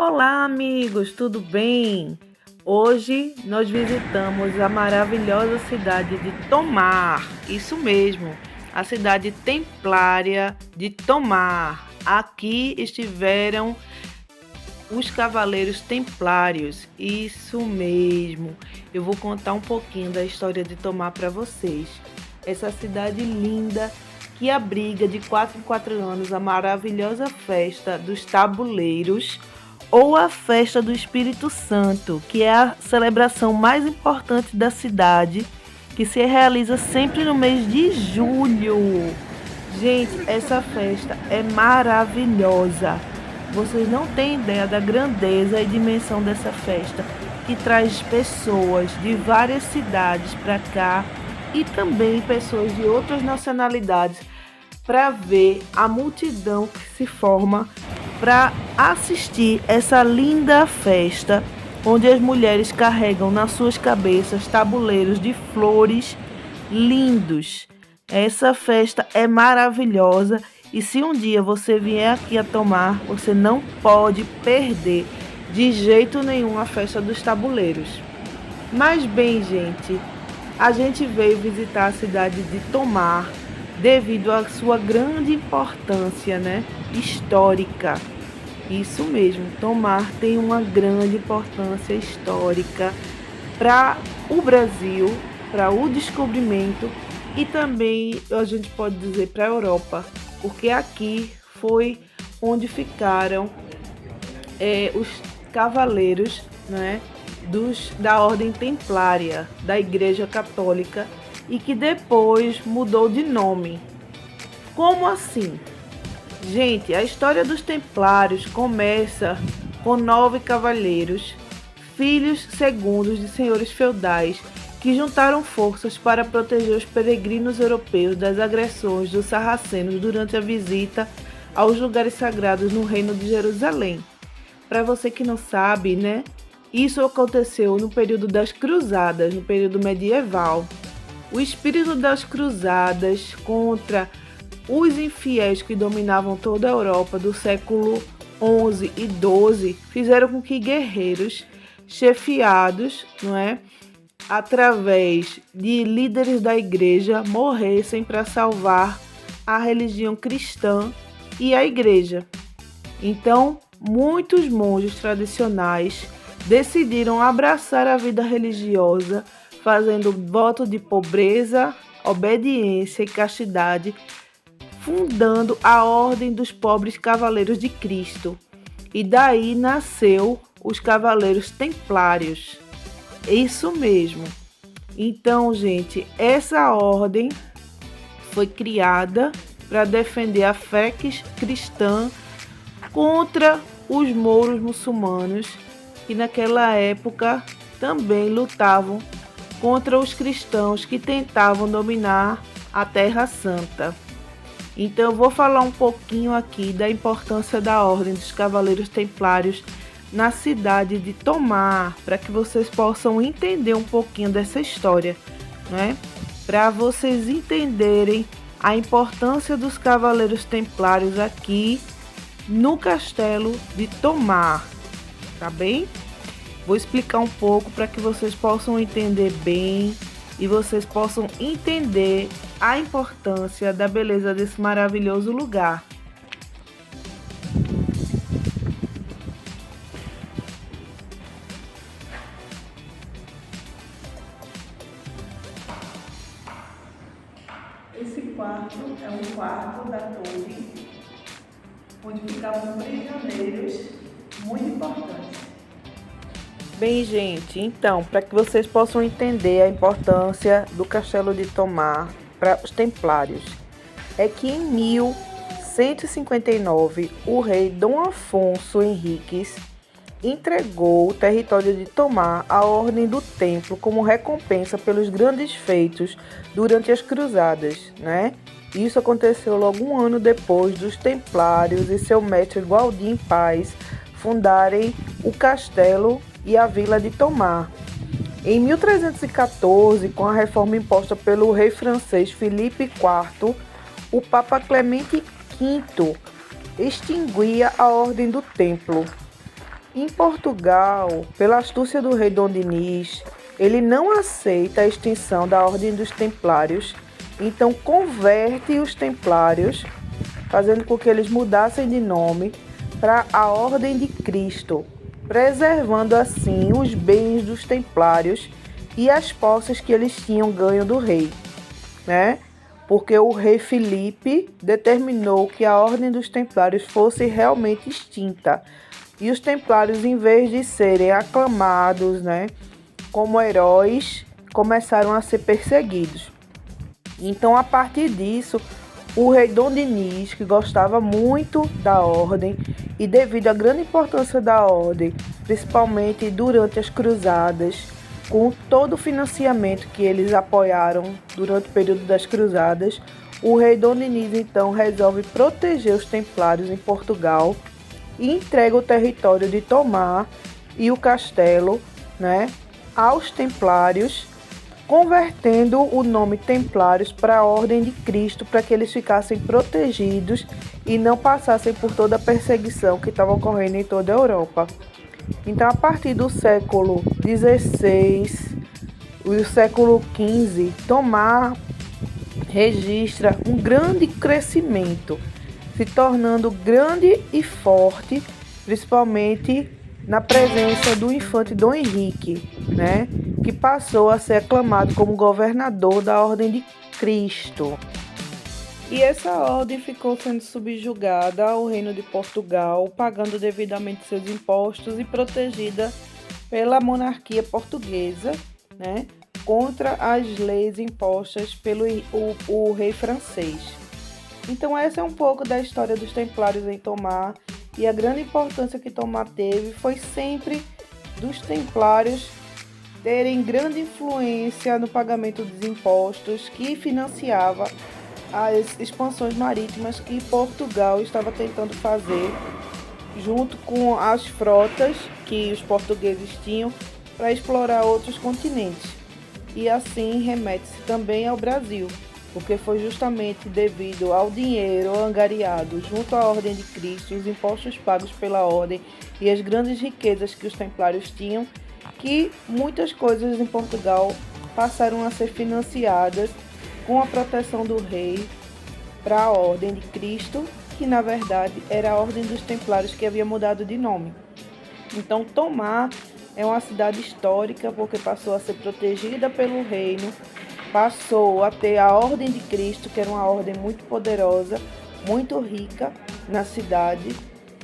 Olá, amigos, tudo bem? Hoje nós visitamos a maravilhosa cidade de Tomar, isso mesmo, a cidade templária de Tomar. Aqui estiveram os Cavaleiros Templários, isso mesmo. Eu vou contar um pouquinho da história de Tomar para vocês. Essa cidade linda que abriga de 4 em 4 anos a maravilhosa festa dos tabuleiros, ou a festa do Espírito Santo, que é a celebração mais importante da cidade, que se realiza sempre no mês de julho. Gente, essa festa é maravilhosa. Vocês não têm ideia da grandeza e dimensão dessa festa, que traz pessoas de várias cidades para cá e também pessoas de outras nacionalidades para ver a multidão que se forma para assistir essa linda festa, onde as mulheres carregam nas suas cabeças tabuleiros de flores lindos. Essa festa é maravilhosa e se um dia você vier aqui a Tomar, você não pode perder de jeito nenhum a festa dos tabuleiros. Mas bem, gente, a gente veio visitar a cidade de Tomar devido à sua grande importância, histórica. Isso mesmo, Tomar tem uma grande importância histórica para o Brasil, para o descobrimento e também, a gente pode dizer, para a Europa, porque aqui foi onde ficaram os cavaleiros, da Ordem Templária, da Igreja Católica, e que depois mudou de nome. Como assim? Gente, a história dos Templários começa com 9 cavaleiros, filhos segundos de senhores feudais, que juntaram forças para proteger os peregrinos europeus das agressões dos sarracenos durante a visita aos lugares sagrados no Reino de Jerusalém. Para você que não sabe, isso aconteceu no período das Cruzadas, no período medieval. O espírito das cruzadas contra os infiéis que dominavam toda a Europa do século XI e XII fizeram com que guerreiros chefiados, através de líderes da igreja, morressem para salvar a religião cristã e a igreja. Então, muitos monges tradicionais decidiram abraçar a vida religiosa, fazendo voto de pobreza, obediência e castidade, fundando a Ordem dos Pobres Cavaleiros de Cristo. E daí nasceu os Cavaleiros Templários. Isso mesmo. Então, gente, essa ordem foi criada para defender a fé cristã contra os mouros muçulmanos, que naquela época também lutavam contra os cristãos que tentavam dominar a Terra Santa. Então eu vou falar um pouquinho aqui da importância da Ordem dos Cavaleiros Templários na cidade de Tomar, para que vocês possam entender um pouquinho dessa história, Para vocês entenderem a importância dos Cavaleiros Templários aqui no castelo de Tomar, tá bem? Vou explicar um pouco para que vocês possam entender bem e vocês possam entender a importância da beleza desse maravilhoso lugar. Esse quarto é um quarto da torre, onde ficavam prisioneiros muito importantes. Bem, gente, então, para que vocês possam entender a importância do Castelo de Tomar para os Templários, é que em 1159 o rei Dom Afonso Henriques entregou o território de Tomar à Ordem do Templo como recompensa pelos grandes feitos durante as Cruzadas, Isso aconteceu logo um ano depois dos Templários e seu mestre Gualdim Paz fundarem o castelo e a vila de Tomar. Em 1314, com a reforma imposta pelo rei francês Filipe IV, o Papa Clemente V extinguia a Ordem do Templo Em Portugal, pela astúcia do rei Dom Dinis, ele não aceita a extinção da Ordem dos Templários, então converte os Templários, fazendo com que eles mudassem de nome para a Ordem de Cristo, preservando assim os bens dos Templários e as posses que eles tinham ganho do rei, né? Porque o rei Filipe determinou que a Ordem dos Templários fosse realmente extinta. E os Templários, em vez de serem aclamados, né, como heróis, começaram a ser perseguidos. Então, a partir disso, o rei Dom Dinis, que gostava muito da ordem e devido à grande importância da ordem, principalmente durante as cruzadas, com todo o financiamento que eles apoiaram durante o período das cruzadas, o rei Dom Dinis então resolve proteger os templários em Portugal e entrega o território de Tomar e o castelo, né, aos templários, convertendo o nome Templários para a Ordem de Cristo, para que eles ficassem protegidos e não passassem por toda a perseguição que estava ocorrendo em toda a Europa. Então, a partir do século XVI e o século XV, Tomar registra um grande crescimento, se tornando grande e forte, principalmente na presença do infante Dom Henrique, né, que passou a ser aclamado como governador da Ordem de Cristo. E essa ordem ficou sendo subjugada ao Reino de Portugal, pagando devidamente seus impostos e protegida pela monarquia portuguesa, né, contra as leis impostas pelo o rei francês. Então essa é um pouco da história dos Templários em Tomar, e a grande importância que Tomar teve foi sempre dos Templários terem grande influência no pagamento dos impostos que financiava as expansões marítimas que Portugal estava tentando fazer junto com as frotas que os portugueses tinham para explorar outros continentes. E assim remete-se também ao Brasil, porque foi justamente devido ao dinheiro angariado junto à Ordem de Cristo, os impostos pagos pela Ordem e as grandes riquezas que os templários tinham, que muitas coisas em Portugal passaram a ser financiadas com a proteção do rei para a Ordem de Cristo, que na verdade era a Ordem dos Templários que havia mudado de nome. Então Tomar é uma cidade histórica porque passou a ser protegida pelo reino, passou a ter a Ordem de Cristo, que era uma ordem muito poderosa, muito rica na cidade.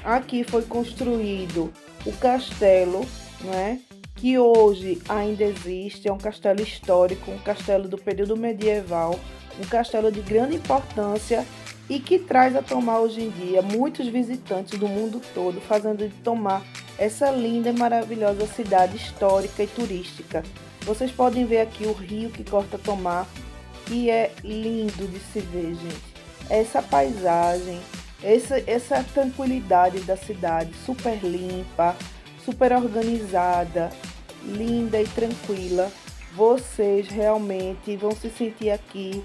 Aqui foi construído o castelo, né, que hoje ainda existe, é um castelo histórico, um castelo do período medieval, um castelo de grande importância e que traz a Tomar hoje em dia muitos visitantes do mundo todo, fazendo de Tomar essa linda e maravilhosa cidade histórica e turística. Vocês podem ver aqui o rio que corta Tomar, que é lindo de se ver, gente. Essa paisagem, essa tranquilidade da cidade, super limpa, super organizada, linda e tranquila. Vocês realmente vão se sentir aqui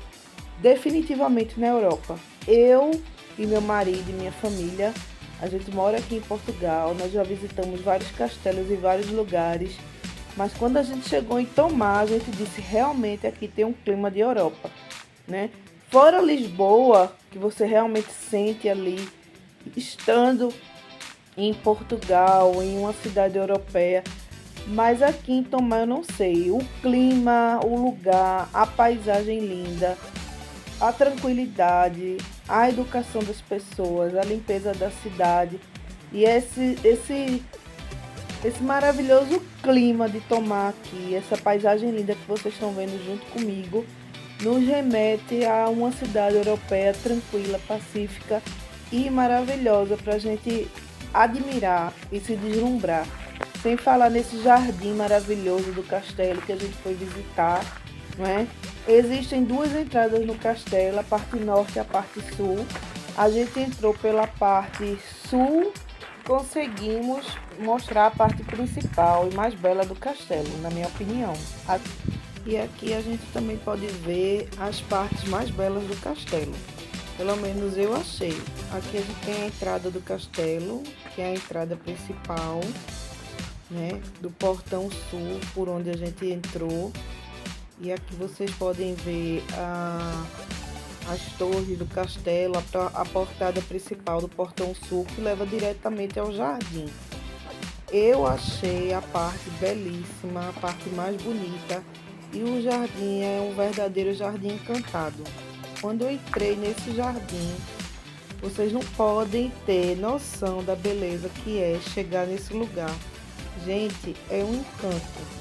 definitivamente na Europa. Eu e meu marido e minha família, a gente mora aqui em Portugal, nós já visitamos vários castelos e vários lugares, mas quando a gente chegou em Tomar, a gente disse, realmente aqui tem um clima de Europa, né? Fora Lisboa, que você realmente sente ali, estando em Portugal, em uma cidade europeia, mas aqui em Tomar eu não sei, o clima, o lugar, a paisagem linda, a tranquilidade, a educação das pessoas, a limpeza da cidade e esse maravilhoso clima de Tomar aqui, essa paisagem linda que vocês estão vendo junto comigo, nos remete a uma cidade europeia tranquila, pacífica e maravilhosa para a gente admirar e se deslumbrar. Sem falar nesse jardim maravilhoso do castelo que a gente foi visitar, né? Existem duas entradas no castelo, a parte norte e a parte sul. A gente entrou pela parte sul, conseguimos mostrar a parte principal e mais bela do castelo, na minha opinião. E aqui a gente também pode ver as partes mais belas do castelo. Pelo menos eu achei. Aqui a gente tem a entrada do castelo, que é a entrada principal. né, do portão sul, por onde a gente entrou. E aqui vocês podem ver as torres do castelo, a portada principal do portão sul, que leva diretamente ao jardim. Eu achei a parte belíssima, a parte mais bonita, e o jardim é um verdadeiro jardim encantado. Quando eu entrei nesse jardim, vocês não podem ter noção da beleza que é chegar nesse lugar. Gente, é um encanto.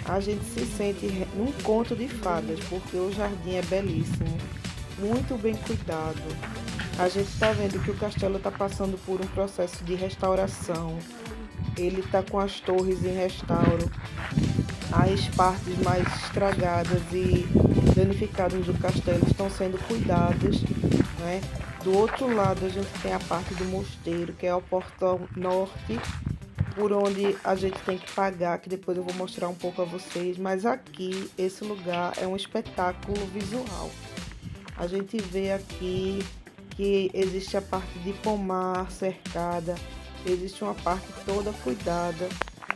A gente se sente num conto de fadas, porque o jardim é belíssimo, muito bem cuidado. A gente está vendo que o castelo está passando por um processo de restauração. Ele está com as torres em restauro, as partes mais estragadas e danificadas do castelo estão sendo cuidadas, né? Do outro lado a gente tem a parte do mosteiro, que é o portão norte, por onde a gente tem que pagar, que depois eu vou mostrar um pouco a vocês, mas aqui, esse lugar é um espetáculo visual. A gente vê aqui que existe a parte de pomar cercada, existe uma parte toda cuidada.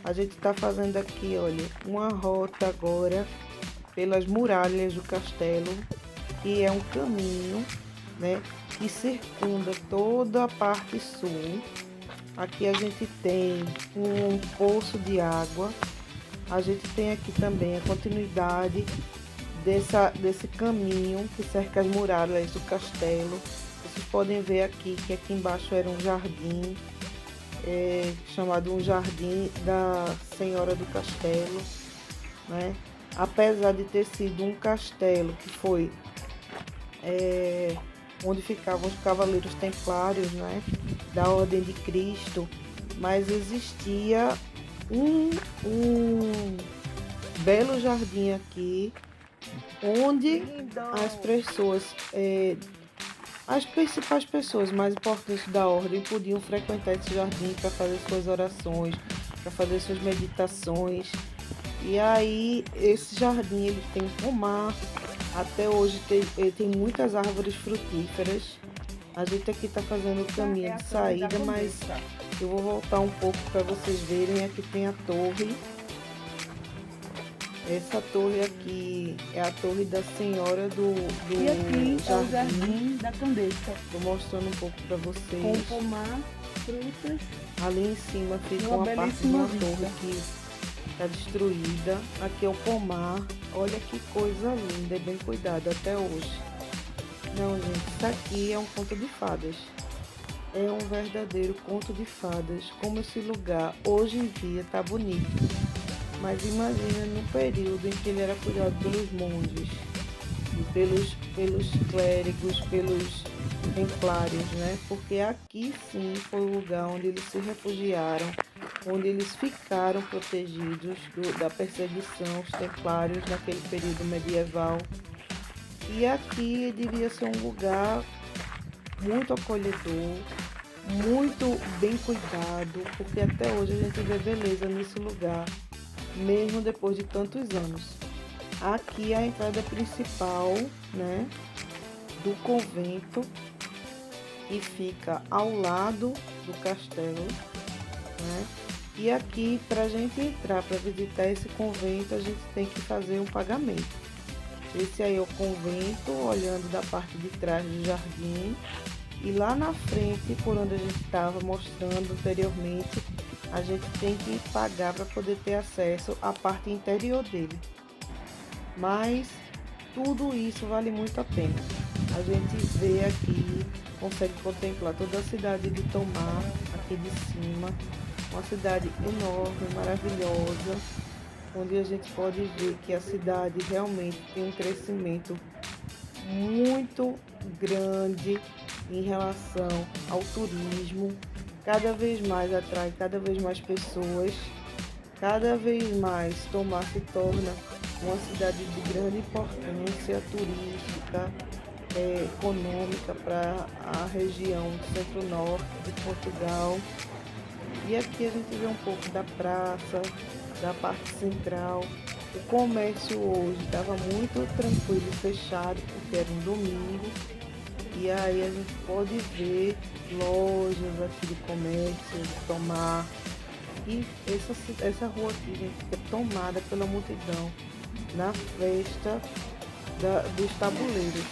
A gente está fazendo aqui, olha, uma rota agora pelas muralhas do castelo, que é um caminho, né, que circunda toda a parte sul. Aqui a gente tem um poço de água. A gente tem aqui também a continuidade desse caminho que cerca as muralhas do castelo. Vocês podem ver aqui que aqui embaixo era um jardim, chamado um jardim da Senhora do Castelo, né? Apesar de ter sido um castelo que foi onde ficavam os cavaleiros templários, né, da Ordem de Cristo, mas existia um belo jardim aqui, onde as pessoas, as principais pessoas mais importantes da ordem podiam frequentar esse jardim para fazer suas orações, para fazer suas meditações. E aí esse jardim ele tem um pomar. Até hoje ele tem muitas árvores frutíferas. A gente aqui está fazendo o caminho de saída, mas eu vou voltar um pouco para vocês verem. Aqui tem a torre. Essa torre aqui é a torre da Senhora do E aqui Jardim. é o Jardim da Candessa. Estou mostrando um pouco para vocês. Com pomar, frutas. Ali em cima fica uma parte de uma torre que está destruída. Aqui é o pomar. Olha que coisa linda, é bem cuidado até hoje. Não, gente, isso aqui é um conto de fadas. É um verdadeiro conto de fadas. Como esse lugar hoje em dia tá bonito. Mas imagina no período em que ele era cuidado pelos monges, pelos clérigos, pelos templários, né? Porque aqui sim foi o lugar onde eles se refugiaram, onde eles ficaram protegidos da perseguição, os templários naquele período medieval. E aqui devia ser um lugar muito acolhedor, muito bem cuidado, porque até hoje a gente vê beleza nesse lugar, mesmo depois de tantos anos. Aqui é a entrada principal, né, do convento, que fica ao lado do castelo, né? E aqui, para a gente entrar, para visitar esse convento, a gente tem que fazer um pagamento. Esse aí é o convento, olhando da parte de trás do jardim. E lá na frente, por onde a gente estava mostrando anteriormente, a gente tem que pagar para poder ter acesso à parte interior dele. Mas tudo isso vale muito a pena. A gente vê aqui, consegue contemplar toda a cidade de Tomar, aqui de cima. Uma cidade enorme, maravilhosa, onde a gente pode ver que a cidade realmente tem um crescimento muito grande em relação ao turismo. Cada vez mais atrai cada vez mais pessoas, cada vez mais Tomar se torna uma cidade de grande importância turística, econômica para a região centro-norte de Portugal. E aqui a gente vê um pouco da praça, da parte central. O comércio hoje estava muito tranquilo e fechado, porque era um domingo. E aí a gente pode ver lojas aqui de comércio, de Tomar. E essa rua aqui, gente, fica tomada pela multidão na festa dos tabuleiros.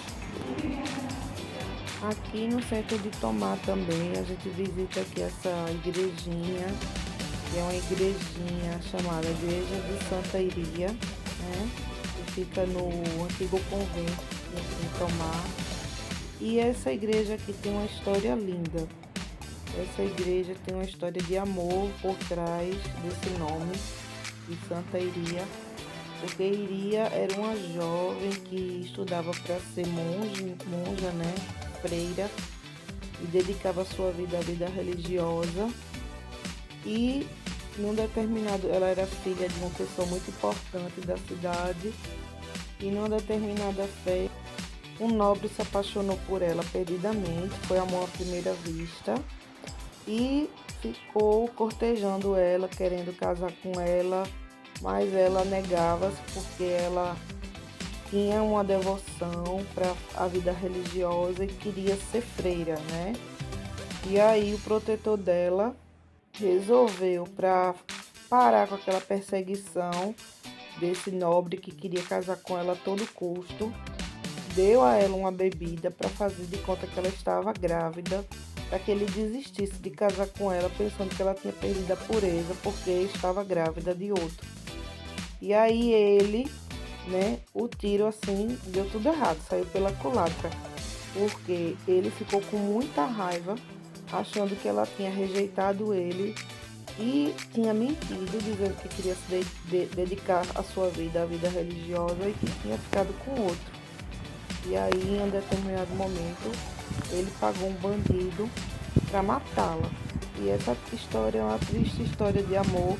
Aqui no centro de Tomar também, a gente visita aqui essa igrejinha, que é uma igrejinha chamada Igreja de Santa Iria, né? Que fica no antigo convento em Tomar. E essa igreja aqui tem uma história linda. Essa igreja tem uma história de amor por trás desse nome, de Santa Iria, porque Iria era uma jovem que estudava para ser monja, né? Freira, e dedicava sua vida à vida religiosa. E num determinado, ela era filha de uma pessoa muito importante da cidade, e numa determinada festa um nobre se apaixonou por ela perdidamente, foi amor à primeira vista, e ficou cortejando ela, querendo casar com ela, mas ela negava-se porque ela tinha uma devoção para a vida religiosa e queria ser freira, né? E aí o protetor dela resolveu, para parar com aquela perseguição desse nobre que queria casar com ela a todo custo, deu a ela uma bebida para fazer de conta que ela estava grávida, para que ele desistisse de casar com ela, pensando que ela tinha perdido a pureza porque estava grávida de outro. E aí ele, né, o tiro assim, deu tudo errado, saiu pela culatra, porque ele ficou com muita raiva, achando que ela tinha rejeitado ele e tinha mentido, dizendo que queria se dedicar a sua vida à vida religiosa e que tinha ficado com outro. E aí, em um determinado momento, ele pagou um bandido para matá-la. E essa história é uma triste história de amor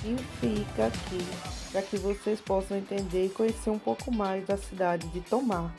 e fica aqui para que vocês possam entender e conhecer um pouco mais da cidade de Tomar.